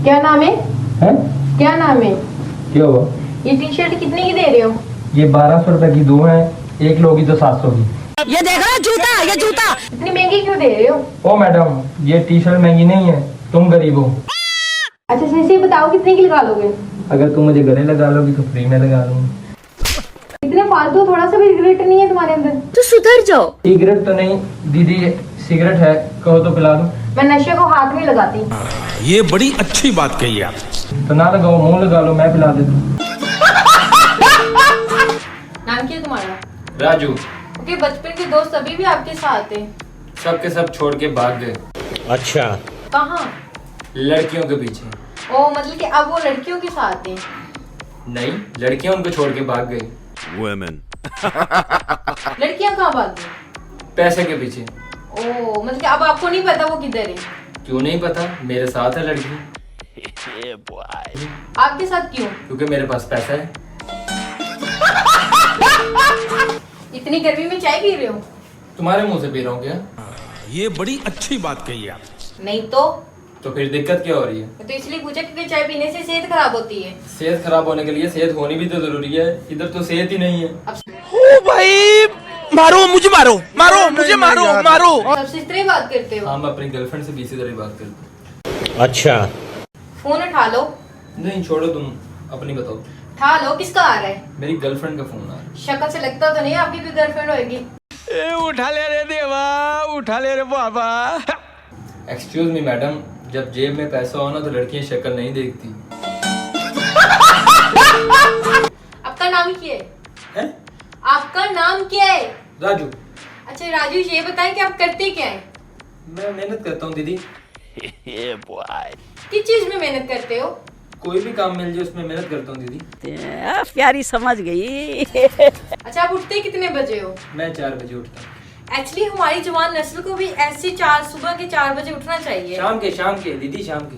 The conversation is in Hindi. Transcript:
क्या नाम है? हैं? क्या नाम है? क्या हुआ? ये टी शर्ट कितने की दे रहे हो? ये 1200 रुपए की दो है, एक लोगी तो 700 की। ये देखो जूता, ये जूता। इतनी महंगी क्यों दे रहे हो? ओ मैडम, ये टी शर्ट महंगी नहीं है, तुम गरीब हो। अच्छा सही बताओ कितने की लगा लोगे? अगर तुम मुझे गले लगा लोगी तो फ्री में लगा लूंगी। इतने फालतू, थोड़ा सा भी रिग्रेट नहीं है तुम्हारे अंदर? तो सुधर जाओ। सिगरेट तो नहीं दीदी, सिगरेट है, कहो तो पिला दूं। मैं नशे को हाथ में लगाती हूँ। ये बड़ी अच्छी बात कही आप। तो ना लगाओ, मुंह लगा लो, मैं पिला देता हूँ। नाम क्या है तुम्हारा? राजू। ओके, बचपन के दोस्त अभी भी आपके साथ हैं? सब के सब छोड़ के भाग गए। अच्छा। कहाँ? लड़कियों के पीछे। ओ मतलब कि अब वो लड़कियों के साथ हैं? नहीं, लड़कियां उनको छोड़ के भाग गई। वुमेन। लड़कियां कहाँ भाग गई? पैसे के पीछे। ओ मतलब कि अब आपको नहीं पता वो किधर है? क्यों नहीं पता, मेरे साथ है लड़की। आपके साथ क्यों? क्योंकि मेरे पास पैसा है। इतनी गर्मी में चाय पी रहे हो? तुम्हारे मुंह से पी रहा हूँ क्या? ये बड़ी अच्छी बात कही आप। नहीं तो फिर दिक्कत क्या हो रही है? तो इसलिए पूछा क्योंकि चाय पीने से सेहत खराब होती है। सेहत खराब होने के लिए सेहत होनी भी तो जरूरी है। इधर तो सेहत ही नहीं है। अब ओ भाई, मारो मुझे, मारो मारो मुझे, मारो मारो। सबसे इस तरह बात करते हो? हाँ, मैं अपनी गर्लफ्रेंड से भी इसी तरह बात करता हूँ। अच्छा। फोन उठा लो। नहीं छोड़ो, तुम अपनी बताओ। उठा लो, किसका आ रहा है? मेरी गर्लफ्रेंड का फोन आ रहा शक्ल से लगता तो नहीं है आपकी भी गर्लफ्रेंड होगी। उठा ले रे देवा, उठा ले रे बाबा। है। एक्सक्यूज मी मैडम, जब जेब में पैसा हो ना तो लड़कियां शक्ल नहीं देखती। आपका नाम क्या है? है? आपका नाम क्या है? राजू। अच्छा राजू, ये बताएं कि आप करते क्या है? मैं मेहनत करता हूँ दीदी। किस चीज में मेहनत करते हो? कोई भी काम मिल जाए उसमें मेहनत करता हूँ दीदी। प्यारी समझ गई। अच्छा, आप उठते कितने बजे हो? मैं 4 बजे उठता हूँ। एक्चुअली हमारी जवान नस्ल को भी ऐसे सुबह के 4 बजे उठना चाहिए। शाम के दीदी, शाम के।